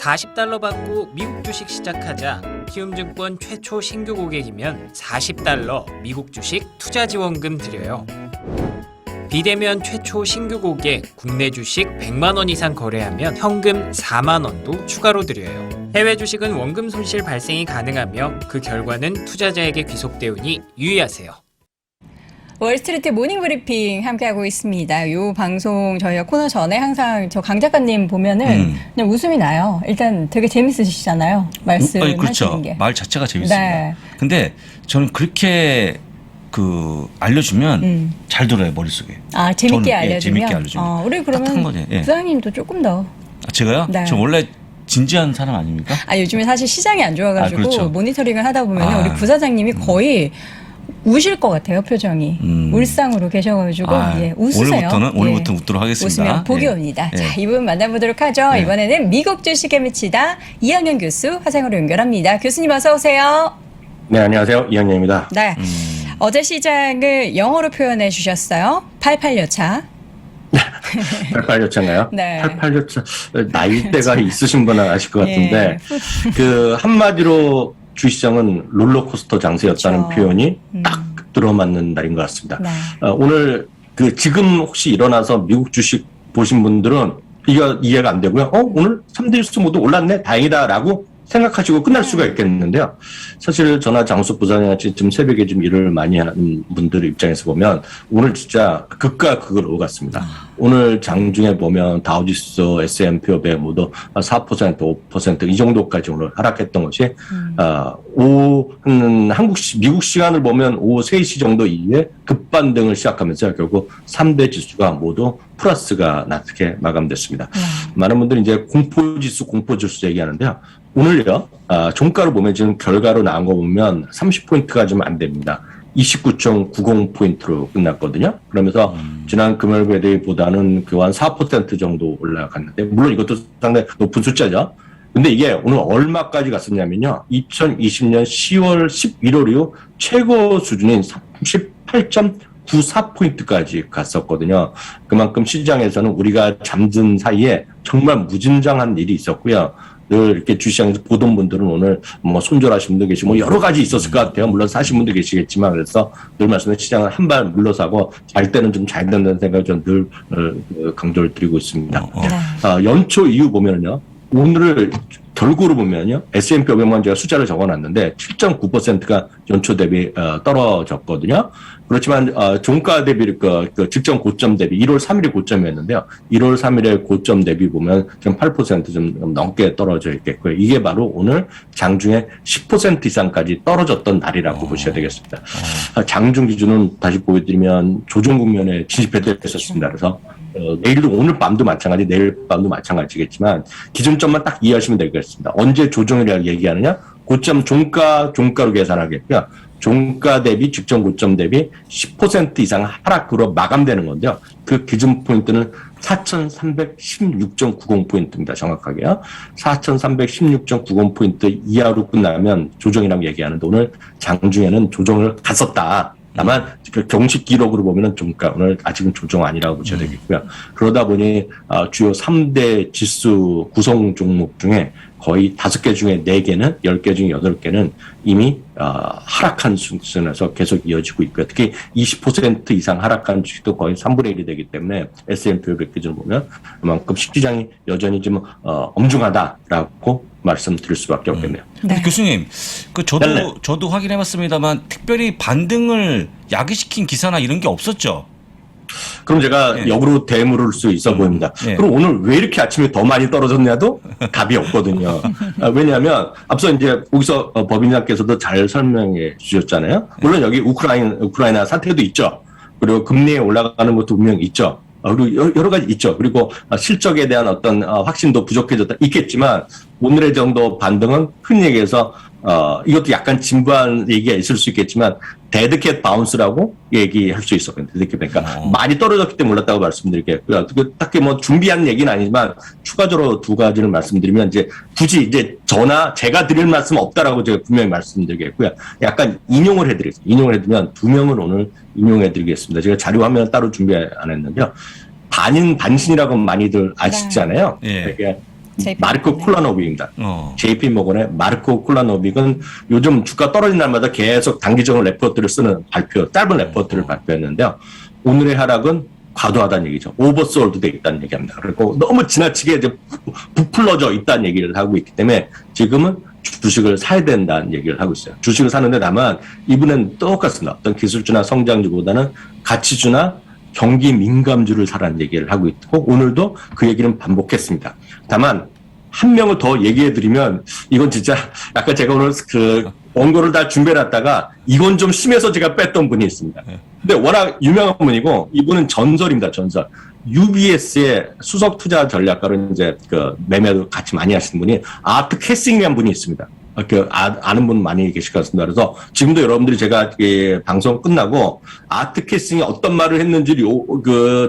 $40 받고 미국 주식 시작하자. 키움증권 최초 신규 고객이면 $40 미국 주식 투자 지원금 드려요. 비대면 최초 신규 고객 국내 주식 100만 원 이상 거래하면 현금 4만 원도 추가로 드려요. 해외 주식은 원금 손실 발생이 가능하며 그 결과는 투자자에게 귀속되오니 유의하세요. 월스트리트 모닝 브리핑 함께하고 있습니다. 요 방송 저희가 코너 전에 항상 저 강 작가님 보면은 그냥 웃음이 나요. 일단 되게 재밌으시잖아요. 말씀하시는 그렇죠. 게. 말 자체가 재밌습니다. 네. 근데 저는 그렇게 알려주면 잘 들어요, 머릿속에. 아, 재밌게 저는, 알려주면? 재밌게 알려주면. 우리 그러면 부장님도 조금 더. 제가요? 네. 저 원래 진지한 사람 아닙니까? 요즘에 사실 시장이 안 좋아가지고 그렇죠. 모니터링을 하다 보면 우리 부사장님이 거의 우실 것 같아요, 표정이. 울상으로 계셔가지고 웃으세요. 오늘부터 웃도록 하겠습니다. 웃으면 복이 옵니다. 자, 이분 만나보도록 하죠. 이번에는 미국 주식에 미치다 이학년 교수 화상으로 연결합니다. 교수님 어서 오세요. 네, 안녕하세요. 이학년입니다. 네. 어제 시장을 영어로 표현해 주셨어요. 88여차. 88여차인가요? 네. 88여차. 나이대가 있으신 분은 아실 것 같은데, 한마디로 주시장은 롤러코스터 장세였다는 그렇죠. 표현이 딱 들어맞는 날인 것 같습니다. 네. 오늘 지금 혹시 일어나서 미국 주식 보신 분들은 이거 이해가 안 되고요. 오늘 3대 뉴스 모두 올랐네? 다행이다라고 생각하시고 끝날 수가 있겠는데요. 사실 저나 장수 부사장같이 지금 새벽에 좀 일을 많이 하는 분들 입장에서 보면 오늘 진짜 극과 극을 오갔습니다. 오늘 장중에 보면 다우지수, S&P 500 모두 4%, 5% 이 정도까지 오늘 하락했던 것이 미국 시간을 보면 오후 3시 정도 이후에 급반등을 시작하면서 결국 3대 지수가 모두 플러스가 나게 마감됐습니다. 많은 분들이 이제 공포지수 얘기하는데요. 오늘요, 종가로 보면 지금 결과로 나온 거 보면 30포인트가 좀 안 됩니다. 29.90포인트로 끝났거든요. 그러면서 지난 금요일 대비보다는 한 4% 정도 올라갔는데, 물론 이것도 상당히 높은 숫자죠. 근데 이게 오늘 얼마까지 갔었냐면요. 2020년 10월, 11월 이후 최고 수준인 38.94포인트까지 갔었거든요. 그만큼 시장에서는 우리가 잠든 사이에 정말 무진장한 일이 있었고요. 늘 이렇게 주시장에서 보던 분들은 오늘 손절하신 분도 계시고 여러 가지 있었을 것 같아요. 물론 사신 분도 계시겠지만 그래서 늘 말씀드린 시장은 한 발 물러서고 잘 때는 좀 잘 된다는 생각을 좀 늘 강조를 드리고 있습니다. 연초 이후 보면은요. 오늘을 결과로 보면요. S&P 500만 제가 숫자를 적어놨는데 7.9%가 연초 대비 떨어졌거든요. 그렇지만 종가 대비 직전 고점 대비 1월 3일이 고점이었는데요. 1월 3일의 고점 대비 보면 지금 8%좀 넘게 떨어져 있겠고요. 이게 바로 오늘 장중에 10% 이상까지 떨어졌던 날이라고 보셔야 되겠습니다. 장중 기준은 다시 보여드리면 조정 국면에 진입했었습니다. 그래서 내일도 오늘 밤도 마찬가지, 내일 밤도 마찬가지겠지만 기준점만 딱 이해하시면 되겠습니다. 언제 조정이라고 얘기하느냐? 고점 종가로 계산하겠고요. 종가 대비 직전 고점 대비 10% 이상 하락으로 마감되는 건데요. 그 기준 포인트는 4,316.90포인트입니다. 정확하게요. 4,316.90포인트 이하로 끝나면 조정이라고 얘기하는데 오늘 장중에는 조정을 갔었다. 다만 경식 기록으로 보면은 종가 오늘 아직은 조정 아니라고 보셔야 되겠고요. 그러다 보니 주요 3대 지수 구성 종목 중에 거의 5개 중에 4개는 10개 중에 8개는 이미 하락한 수준에서 계속 이어지고 있고요. 특히 20% 이상 하락한 주식도 거의 3분의 1이 되기 때문에 S&P 500 기준을 보면 그만큼 시장이 여전히 좀 엄중하다라고 말씀드릴 수밖에 없겠네요. 네. 교수님, 저도 확인해봤습니다만 특별히 반등을 야기시킨 기사나 이런 게 없었죠? 그럼 제가 역으로 대물을 수 있어 보입니다. 그럼 오늘 왜 이렇게 아침에 더 많이 떨어졌냐도 답이 없거든요. 왜냐하면 앞서 이제 거기서 법인장께서도 잘 설명해 주셨잖아요. 물론 여기 우크라이나 사태도 있죠. 그리고 금리에 올라가는 것도 분명히 있죠. 그리고 여러 가지 있죠. 그리고 실적에 대한 어떤 확신도 부족해졌다 있겠지만 오늘의 정도 반등은 흔히 얘기해서 이것도 약간 진부한 얘기가 있을 수 있겠지만 데드캣 바운스라고 얘기할 수 있어요. 데드캣 그러니까 많이 떨어졌기 때문에 올랐다고 말씀드릴게요. 딱히 준비한 얘기는 아니지만 추가적으로 두 가지를 말씀드리면 이제 굳이 이제 저나 제가 드릴 말씀 없다라고 제가 분명히 말씀드리겠고요. 약간 인용을 해드리겠습니다. 인용을 해드리면 2명을 오늘 인용해드리겠습니다. 제가 자료 화면을 따로 준비 안 했는데요. 반신이라고 많이들 아시잖아요. 네. 되게 JP 마르코 모건의. 콜라노빅입니다. 어. JP 모건의 마르코 콜라노빅은 요즘 주가 떨어진 날마다 계속 단기적으로 레포트를 쓰는 짧은 레포트를 발표했는데요. 오늘의 하락은 과도하다는 얘기죠. 오버솔드 돼 있다는 얘기합니다. 그리고 너무 지나치게 이제 부풀러져 있다는 얘기를 하고 있기 때문에 지금은 주식을 사야 된다는 얘기를 하고 있어요. 주식을 사는데 다만 이분은 똑같습니다. 어떤 기술주나 성장주보다는 가치주나 경기 민감주를 사라는 얘기를 하고 있고 오늘도 그 얘기는 반복했습니다. 다만 한 명을 더 얘기해 드리면 이건 진짜 약간 제가 오늘 그 원고를 다 준비해 놨다가 이건 좀 심해서 제가 뺐던 분이 있습니다. 근데 워낙 유명한 분이고 이분은 전설입니다. 전설. UBS의 수석 투자 전략가로 이제 그 매매도 같이 많이 하시는 분이 아트 캐싱이라는 분이 있습니다. 아는 분 많이 계실 것 같습니다. 그래서 지금도 여러분들이 제가 방송 끝나고 아트 캐싱이 어떤 말을 했는지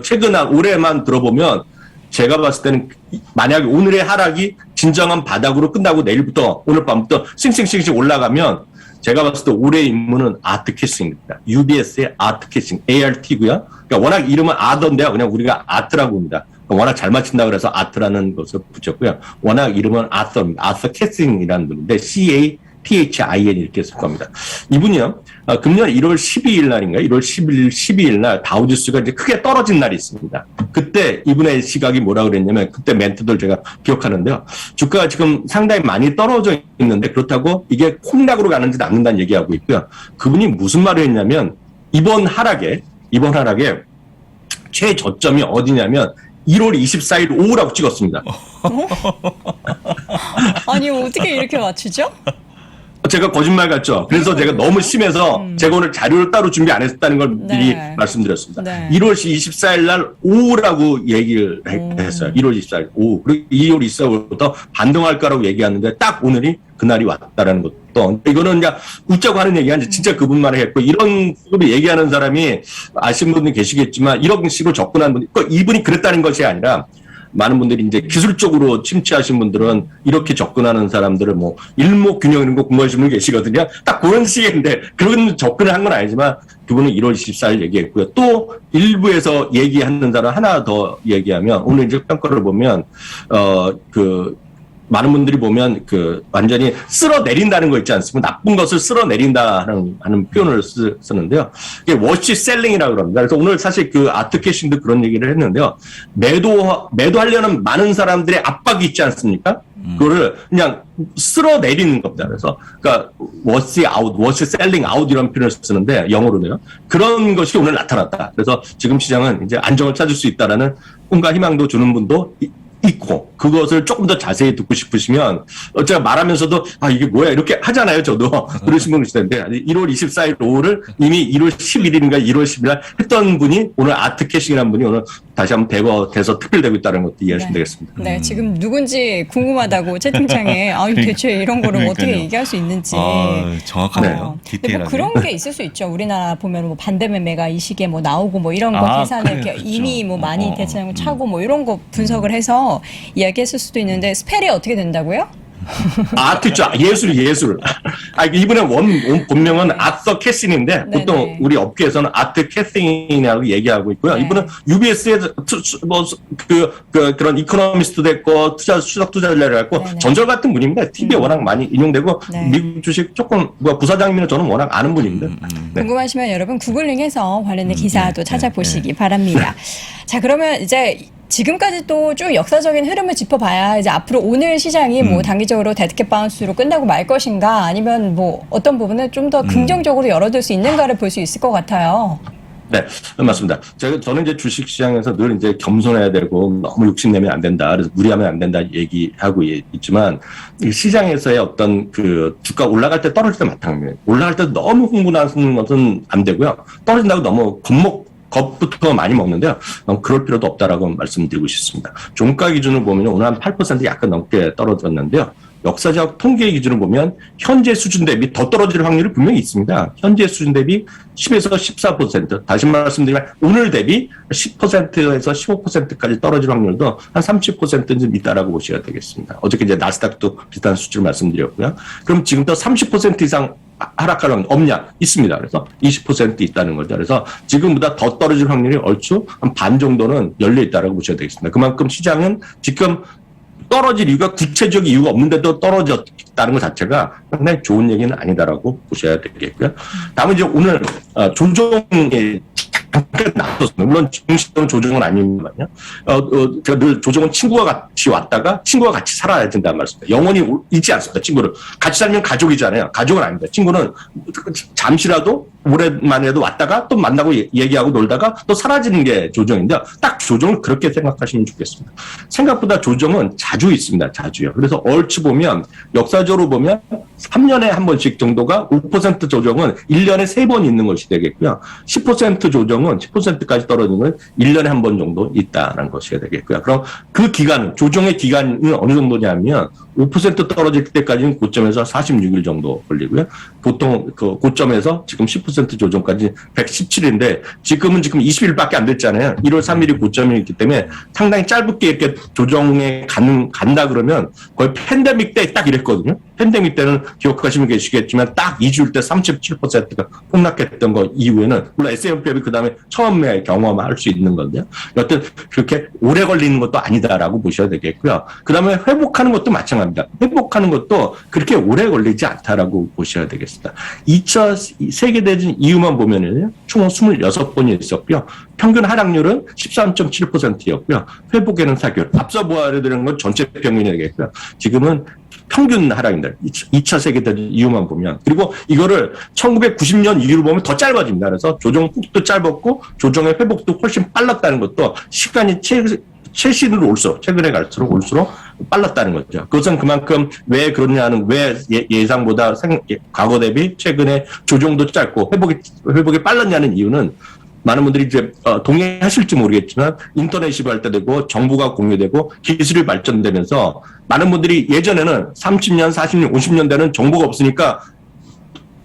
최근 올해만 들어보면 제가 봤을 때는 만약에 오늘의 하락이 진정한 바닥으로 끝나고 내일부터 오늘 밤부터 싱싱싱싱 올라가면 제가 봤을 때 올해의 임무는 아트 캐싱입니다. UBS의 아트 캐싱, ART고요. 그러니까 워낙 이름은 아던데요. 그냥 우리가 아트라고 합니다. 워낙 잘 맞춘다 그래서 아트라는 것을 붙였고요. 워낙 이름은 아서입니다. 아서 캐싱이라는 분인데 CATHIN 이렇게 쓸 겁니다. 이분이요. 금년 1월 12일 날인가요? 1월 12일 날 다우지수가 이제 크게 떨어진 날이 있습니다. 그때 이분의 시각이 뭐라 그랬냐면 그때 멘트들 제가 기억하는데요. 주가가 지금 상당히 많이 떨어져 있는데 그렇다고 이게 콩락으로 가는지 않는다는 얘기하고 있고요. 그분이 무슨 말을 했냐면 이번 하락에 최저점이 어디냐면 1월 24일 오후라고 찍었습니다. 아니 어떻게 이렇게 맞추죠? 제가 거짓말 같죠? 그래서 제가 너무 심해서 제가 오늘 자료를 따로 준비 안 했다는 걸 미리 네. 말씀드렸습니다. 네. 1월 24일 날 오후라고 얘기를 했어요. 1월 24일 오후. 그리고 2월 24일부터 반등할 거라고 얘기하는데 딱 오늘이 그날이 왔다라는 것도 이거는 그냥 웃자고 하는 얘기가 아니라 진짜 그분 말을 했고 이런 식으로 얘기하는 사람이 아시는 분이 계시겠지만 이런 식으로 접근한 분이 이분이 그랬다는 것이 아니라 많은 분들이 이제 기술적으로 침체하신 분들은 이렇게 접근하는 사람들을 뭐 일목균형 이런 거 공부하시는 분 계시거든요. 딱 그런 식인데 그런 접근을 한 건 아니지만 그분은 1월 24일 얘기했고요. 또 일부에서 얘기하는 사람 하나 더 얘기하면 오늘 이제 평가를 보면 많은 분들이 보면 완전히 쓸어내린다는 거 있지 않습니까? 나쁜 것을 쓸어내린다는 하는 표현을 쓰는데요. 이게 워시 셀링이라고 그럽니다. 그래서 오늘 사실 아트 캐싱도 그런 얘기를 했는데요. 매도하려는 많은 사람들의 압박이 있지 않습니까? 그거를 그냥 쓸어내리는 겁니다. 그래서, 워시 셀링 아웃 이런 표현을 쓰는데, 영어로는요. 그런 것이 오늘 나타났다. 그래서 지금 시장은 이제 안정을 찾을 수 있다라는 꿈과 희망도 주는 분도 있고 그것을 조금 더 자세히 듣고 싶으시면 제가 말하면서도 이게 뭐야 이렇게 하잖아요. 저도 그러신 분이 있을 텐데 1월 24일 오후를 이미 1월 11일인가 1월 10일 날 했던 분이 오늘 아트 캐싱이라는 분이 오늘 다시 한번 대거돼서 특별되고 있다는 것도 이해하시면 되겠습니다. 네, 지금 누군지 궁금하다고 채팅창에 대체 이런 거를 어떻게 얘기할 수 있는지 정확하네요. 근데 뭐 그런 게 있을 수 있죠. 우리나라 보면 뭐 반대 매매가 이 시기에 뭐 나오고 뭐 이런 거 계산을 그렇죠. 이미 뭐 많이 대체하고 차고 뭐 이런 거 분석을 해서 이야기했을 수도 있는데 스펠이 어떻게 된다고요? 아트죠. 예술. 이분의 본명은 아서 캐싱인데 보통 네네. 우리 업계에서는 아트 캐싱이라고 얘기하고 있고요. 네. 이분은 UBS의 그런 이코노미스트도 됐고 수석 투자 전략을 했고 네네. 전설 같은 분입니다. TV에 워낙 많이 인용되고 네. 미국 주식 조금 부사장님은 저는 워낙 아는 분입니다. 네. 궁금하시면 여러분 구글링해서 관련된 기사도 찾아보시기 바랍니다. 자, 그러면 이제 지금까지 또 쭉 역사적인 흐름을 짚어봐야 이제 앞으로 오늘 시장이 뭐 단기적으로 데드캣 바운스로 끝나고 말 것인가 아니면 뭐 어떤 부분을 좀 더 긍정적으로 열어둘 수 있는가를 볼 수 있을 것 같아요. 네, 맞습니다. 저는 이제 주식 시장에서 늘 이제 겸손해야 되고 너무 욕심내면 안 된다. 그래서 무리하면 안 된다 얘기하고 있지만 이 시장에서의 어떤 주가 올라갈 때 떨어질 때 마땅합니다. 올라갈 때 너무 흥분하는 것은 안 되고요. 떨어진다고 너무 겁부터 많이 먹는데요. 그럴 필요도 없다라고 말씀드리고 싶습니다. 종가 기준을 보면 오늘 한 8% 약간 넘게 떨어졌는데요. 역사적 통계 기준을 보면 현재 수준 대비 더 떨어질 확률이 분명히 있습니다. 현재 수준 대비 10에서 14%. 다시 말씀드리면 오늘 대비 10%에서 15%까지 떨어질 확률도 한 30%는 있다라고 보셔야 되겠습니다. 어저께 이제 나스닥도 비슷한 수치를 말씀드렸고요. 그럼 지금부터 30% 이상 하락할 확률 없냐? 있습니다. 그래서 20% 있다는 거죠. 그래서 지금보다 더 떨어질 확률이 얼추 한 반 정도는 열려 있다라고 보셔야 되겠습니다. 그만큼 시장은 지금 떨어질 이유가 구체적 이유가 없는데도 떨어졌다는 것 자체가 상당히 좋은 얘기는 아니다라고 보셔야 되겠고요. 다음은 이제 오늘 조정이 잠깐 나왔습니다. 물론 정식적인 조정은 아닙니다만요. 제가 늘 조정은 친구와 같이 왔다가 친구와 같이 살아야 된다는 말씀입니다. 영원히 있지 않습니다. 친구를 같이 살면 가족이잖아요. 가족은 아닙니다. 친구는 잠시라도 오랜만에도 왔다가 또 만나고 얘기하고 놀다가 또 사라지는 게 조정인데 딱 조정을 그렇게 생각하시면 좋겠습니다. 생각보다 조정은 자주 있습니다. 자주요. 그래서 얼추 보면 역사적으로 보면 3년에 한 번씩 정도가 5% 조정은 1년에 3번 있는 것이 되겠고요. 10% 조정은 10%까지 떨어지는 건 1년에 한 번 정도 있다는 것이 되겠고요. 그럼 그 기간, 조정의 기간은 어느 정도냐면 5% 떨어질 때까지는 고점에서 46일 정도 걸리고요. 보통 그 고점에서 지금 10% 조정까지 117일인데 지금 20일밖에 안 됐잖아요. 1월 3일이 고점이기 때문에 상당히 짧게 이렇게 조정에 간다 그러면 거의 팬데믹 때 딱 이랬거든요. 팬데믹 때는 기억하시면 계시겠지만 딱 2주일 때 37%가 폭락했던 거 이후에는 물론 S&P이 그 다음에 처음에 경험할 수 있는 건데요. 여튼 그렇게 오래 걸리는 것도 아니다라고 보셔야 되겠고요. 그 다음에 회복하는 것도 마찬가지입니다. 회복하는 것도 그렇게 오래 걸리지 않다라고 보셔야 되겠습니다. 2차 세계대전 이후만 보면은 총 26번이 있었고요. 평균 하락률은 13.7%였고요. 회복에는 4개월. 앞서 보아드리는 건 전체 평균이 되겠고요. 지금은 평균 하락입니다. 2차 세계대전 이후만 보면. 그리고 이거를 1990년 이후로 보면 더 짧아집니다. 그래서 조정 폭도 짧았고 조정의 회복도 훨씬 빨랐다는 것도 시간이 최신으로 올수록 최근에 갈수록 빨랐다는 거죠. 그것은 그만큼 왜 그러냐는 왜 예상보다 과거 대비 최근에 조정도 짧고 회복이 빨랐냐는 이유는 많은 분들이 이제 동의하실지 모르겠지만 인터넷이 발달되고 정보가 공유되고 기술이 발전되면서 많은 분들이 예전에는 30년, 40년, 50년 대는 정보가 없으니까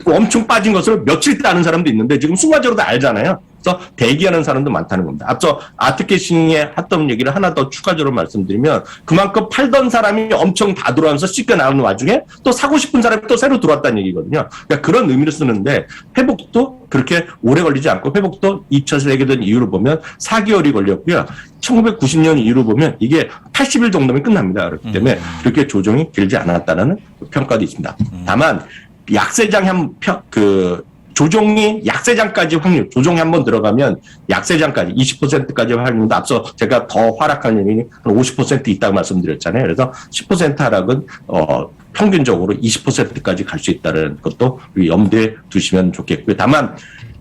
엄청 빠진 것을 며칠 때 아는 사람도 있는데 지금 순간적으로 다 알잖아요. 그래서 대기하는 사람도 많다는 겁니다. 앞서 아트캐싱에 했던 얘기를 하나 더 추가적으로 말씀드리면 그만큼 팔던 사람이 엄청 다 들어와서 씻겨 나오는 와중에 또 사고 싶은 사람이 또 새로 들어왔다는 얘기거든요. 그러니까 그런 의미로 쓰는데 회복도 그렇게 오래 걸리지 않고 회복도 2차 세계대전 이후로 보면 4개월이 걸렸고요. 1990년 이후로 보면 이게 80일 정도면 끝납니다. 그렇기 때문에 그렇게 조정이 길지 않았다는 평가도 있습니다. 다만 약세장 조정이 약세장까지 확률, 조정이 한번 들어가면 약세장까지 20%까지 확률인데 앞서 제가 더 하락할 일이 50% 있다고 말씀드렸잖아요. 그래서 10% 하락은 평균적으로 20%까지 갈 수 있다는 것도 염두에 두시면 좋겠고요. 다만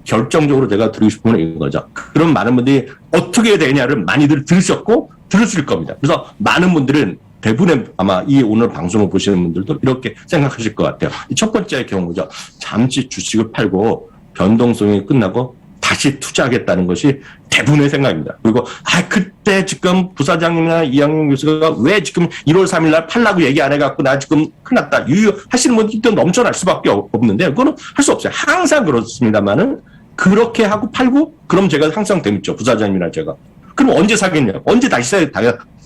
결정적으로 제가 드리고 싶은 건 이거죠. 그럼 많은 분들이 어떻게 되냐를 많이들 들으셨고 들으실 겁니다. 그래서 많은 분들은 대부분의 아마 이 오늘 방송을 보시는 분들도 이렇게 생각하실 것 같아요. 첫 번째 경우죠. 잠시 주식을 팔고 변동성이 끝나고 다시 투자하겠다는 것이 대부분의 생각입니다. 그리고 그때 지금 부사장님이나 이학용 교수가 왜 지금 1월 3일 날 팔라고 얘기 안 해갖고 나 지금 큰일 났다. 유유하시는 분들이 넘쳐날 수밖에 없는데 그거는 할 수 없어요. 항상 그렇습니다만은 그렇게 하고 팔고 그럼 제가 항상 재밌죠. 부사장님이나 제가. 그럼 언제 사겠냐? 언제 다시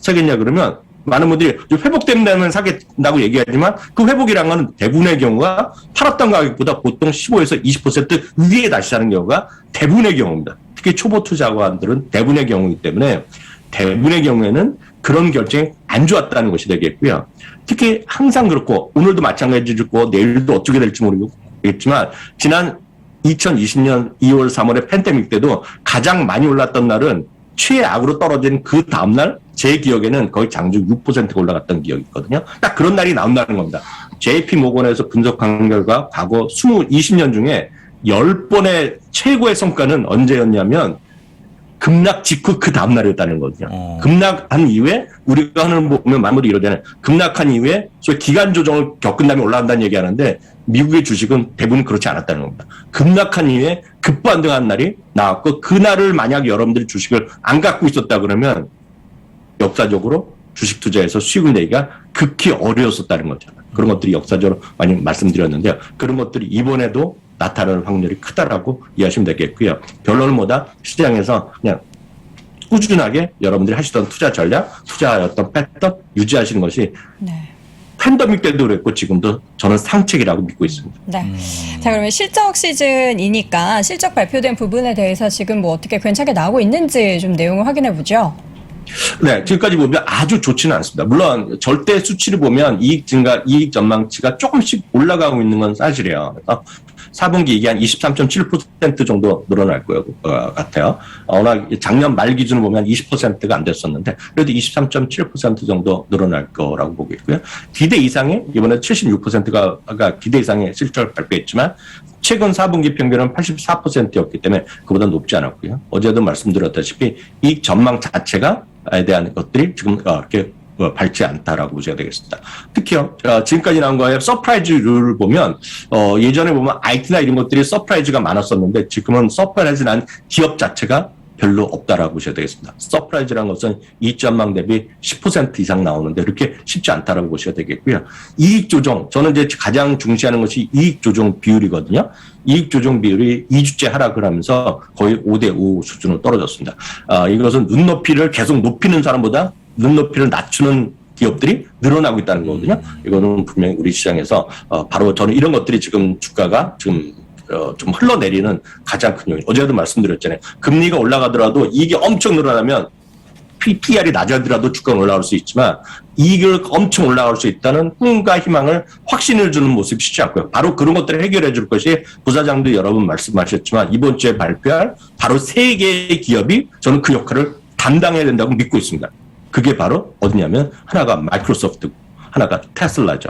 사겠냐 그러면 많은 분들이 회복되면 사겠다고 얘기하지만 그 회복이란 건 대부분의 경우가 팔았던 가격보다 보통 15에서 20% 위에 다시 사는 경우가 대부분의 경우입니다. 특히 초보 투자자들은 대부분의 경우이기 때문에 대부분의 경우에는 그런 결정이 안 좋았다는 것이 되겠고요. 특히 항상 그렇고 오늘도 마찬가지고 내일도 어떻게 될지 모르겠지만 지난 2020년 2월 3월에 팬데믹 때도 가장 많이 올랐던 날은 최악으로 떨어진 그 다음날 제 기억에는 거의 장중 6%가 올라갔던 기억이 있거든요. 딱 그런 날이 나온다는 겁니다. JP 모건에서 분석한 결과 과거 20년 중에 10번의 최고의 성과는 언제였냐면 급락 직후 그 다음날이었다는 거거든요. 급락한 이후에 우리가 하는 보면 마무리 이러잖아요. 급락한 이후에 소위 기간 조정을 겪은 다음에 올라간다는 얘기하는데 미국의 주식은 대부분 그렇지 않았다는 겁니다. 급락한 이후에 급반등한 날이 나왔고 그날을 만약 여러분들이 주식을 안 갖고 있었다 그러면 역사적으로 주식 투자에서 수익을 내기가 극히 어려웠었다는 거죠. 그런 것들이 역사적으로 많이 말씀드렸는데요. 그런 것들이 이번에도 나타날 확률이 크다라고 이해하시면 되겠고요. 결론은 뭐다? 시장에서 그냥 꾸준하게 여러분들이 하시던 투자 전략, 투자였던 패턴 유지하시는 것이 팬데믹 때도 그랬고 지금도 저는 상책이라고 믿고 있습니다. 네. 자, 그러면 실적 시즌이니까 실적 발표된 부분에 대해서 지금 뭐 어떻게 괜찮게 나오고 있는지 좀 내용을 확인해 보죠. 네, 지금까지 보면 아주 좋지는 않습니다. 물론 절대 수치를 보면 이익 증가, 이익 전망치가 조금씩 올라가고 있는 건 사실이에요. 그래서 4분기 이게 한 23.7% 정도 늘어날 것 같아요. 워낙 작년 말 기준으로 보면 20%가 안 됐었는데 그래도 23.7% 정도 늘어날 거라고 보고 있고요. 기대 이상의 이번에 76%가 기대 이상의 실적을 발표했지만 최근 4분기 평균은 84%였기 때문에 그보다 높지 않았고요. 어제도 말씀드렸다시피 이익 전망 자체가에 대한 것들이 지금 이렇게 밝지 않다라고 보셔야 되겠습니다. 특히요, 지금까지 나온 거에 서프라이즈를 보면, 예전에 보면 IT나 이런 것들이 서프라이즈가 많았었는데 지금은 서프라이즈 난 기업 자체가 별로 없다라고 보셔야 되겠습니다. 서프라이즈라는 것은 이익 전망 대비 10% 이상 나오는데 그렇게 쉽지 않다라고 보셔야 되겠고요. 이익 조정, 저는 이제 가장 중시하는 것이 이익 조정 비율이거든요. 이익 조정 비율이 2주째 하락을 하면서 거의 5대5 수준으로 떨어졌습니다. 이것은 눈높이를 계속 높이는 사람보다 눈높이를 낮추는 기업들이 늘어나고 있다는 거거든요. 이거는 분명히 우리 시장에서 바로 저는 이런 것들이 지금 주가가 지금 좀 흘러내리는 가장 큰 요인. 어제도 말씀드렸잖아요. 금리가 올라가더라도 이익이 엄청 늘어나면 PR이 낮아지더라도 주가가 올라갈 수 있지만 이익을 엄청 올라갈 수 있다는 꿈과 희망을 확신을 주는 모습이 쉽지 않고요. 바로 그런 것들을 해결해 줄 것이 부사장도 여러 번 말씀하셨지만 이번 주에 발표할 바로 3개의 기업이 저는 그 역할을 담당해야 된다고 믿고 있습니다. 그게 바로 어디냐면 하나가 마이크로소프트고 하나가 테슬라죠.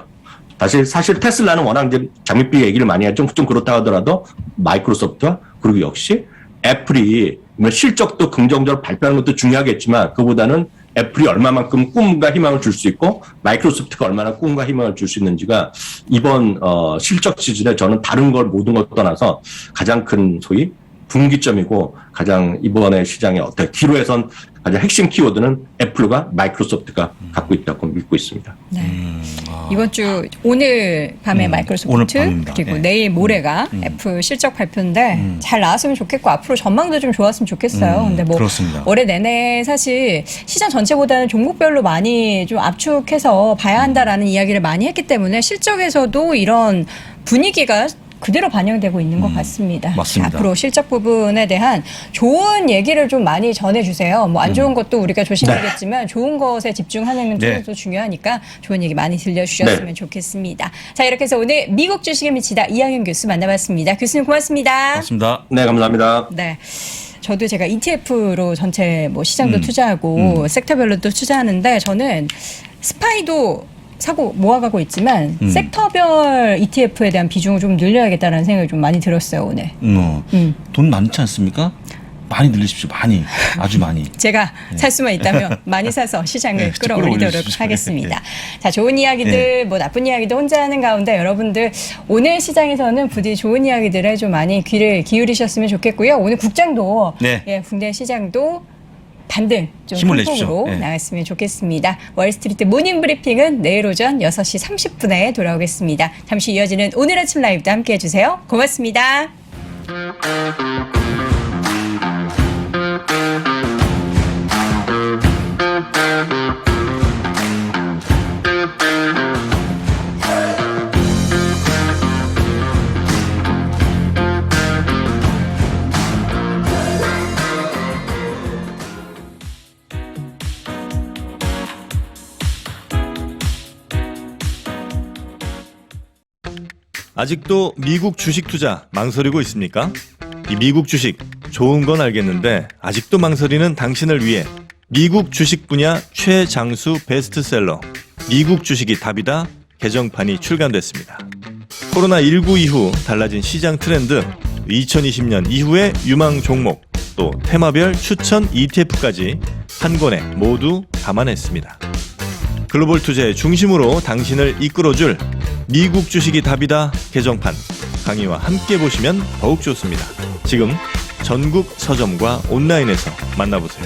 사실 테슬라는 워낙 이제 장밋빛 얘기를 많이 하죠. 좀 그렇다 하더라도 마이크로소프트와 그리고 역시 애플이 실적도 긍정적으로 발표하는 것도 중요하겠지만 그보다는 애플이 얼마만큼 꿈과 희망을 줄 수 있고 마이크로소프트가 얼마나 꿈과 희망을 줄 수 있는지가 이번 실적 시즌에 저는 다른 걸 모든 걸 떠나서 가장 큰 소위 분기점이고 가장 이번에 시장의 어떤 기로에선 가장 핵심 키워드는 애플과 마이크로소프트가 갖고 있다고 믿고 있습니다. 네. 이번 주 오늘 밤에 마이크로소프트 오늘 밤입니다. 그리고 네. 내일 모레가 애플 실적 발표인데 잘 나왔으면 좋겠고 앞으로 전망도 좀 좋았으면 좋겠어요. 근데 뭐 그렇습니다. 올해 내내 사실 시장 전체보다는 종목별로 많이 좀 압축해서 봐야 한다라는 이야기를 많이 했기 때문에 실적에서도 이런 분위기가 그대로 반영되고 있는 것 같습니다. 맞습니다. 앞으로 실적 부분에 대한 좋은 얘기를 좀 많이 전해주세요. 뭐 안 좋은 것도 우리가 조심하겠지만 좋은 것에 집중하는 네. 것도 중요하니까 좋은 얘기 많이 들려주셨으면 좋겠습니다. 자, 이렇게 해서 오늘 미국 주식에 미치다 이항현 교수 만나봤습니다. 교수님 고맙습니다. 맞습니다. 네, 감사합니다. 네. 저도 제가 ETF로 전체 뭐 시장도 투자하고 섹터별로도 투자하는데 저는 스파이도 사고 모아가고 있지만 섹터별 ETF에 대한 비중을 좀 늘려야겠다는 생각이 좀 많이 들었어요 오늘. 돈 많지 않습니까? 많이 늘리십시오. 많이. 아주 많이. 제가 살 수만 있다면 많이 사서 시장을 끌어올리도록 끌어올리십시오. 하겠습니다. 자, 좋은 이야기들, 뭐 나쁜 이야기도 혼자 하는 가운데 여러분들 오늘 시장에서는 부디 좋은 이야기들에 좀 많이 귀를 기울이셨으면 좋겠고요. 오늘 국장도 네. 국내 시장도 반등 좀 힘을 큰 내십시오. 폭으로 네. 나갔으면 좋겠습니다. 월스트리트 모닝 브리핑은 내일 오전 6시 30분에 돌아오겠습니다. 잠시 이어지는 오늘 아침 라이브도 함께해 주세요. 고맙습니다. 아직도 미국 주식 투자 망설이고 있습니까? 이 미국 주식 좋은 건 알겠는데 아직도 망설이는 당신을 위해 미국 주식 분야 최장수 베스트셀러 미국 주식이 답이다 개정판이 출간됐습니다. 코로나19 이후 달라진 시장 트렌드, 2020년 이후의 유망 종목, 또 테마별 추천 ETF까지 한 권에 모두 담아냈습니다. 글로벌 투자의 중심으로 당신을 이끌어줄 미국 주식이 답이다 개정판 강의와 함께 보시면 더욱 좋습니다. 지금 전국 서점과 온라인에서 만나보세요.